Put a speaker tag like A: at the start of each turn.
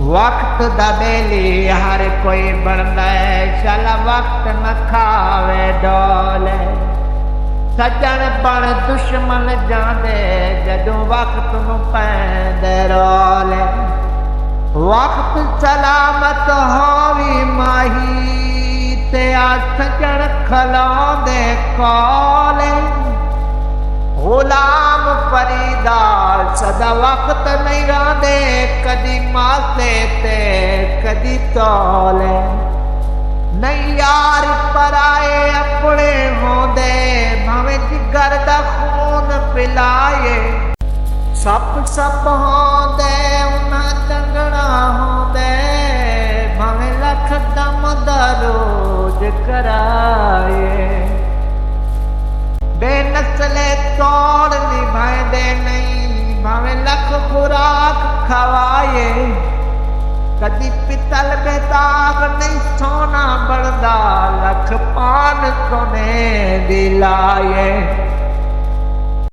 A: वक्त दा बेली हर कोई बनदा है, चल वक्त न खावे डोले। सज्जन बन दुश्मन जांदे, जदों वक्त नूं पैंदे रोले। वक्त सलामत होवी माही, ते आ सज्जन खलांदे कोले। गुलाम फरीदा सदा वक्त नहीं रांदे, कदी माते ते कदी तोले। नहीं यार पराए अपने होंदे, भावें जिगर दा खून पिलाए। सप सप होंदे उन्हां टंगना होंदे, भावें लख दम दा रोज कराए। बेनस्ले तोड़ निभाएंदे नहीं, भावें लख खुराक खवाए। कदी पितल बेदाग नहीं सोना बनदा, लख पान सोने दिलाए।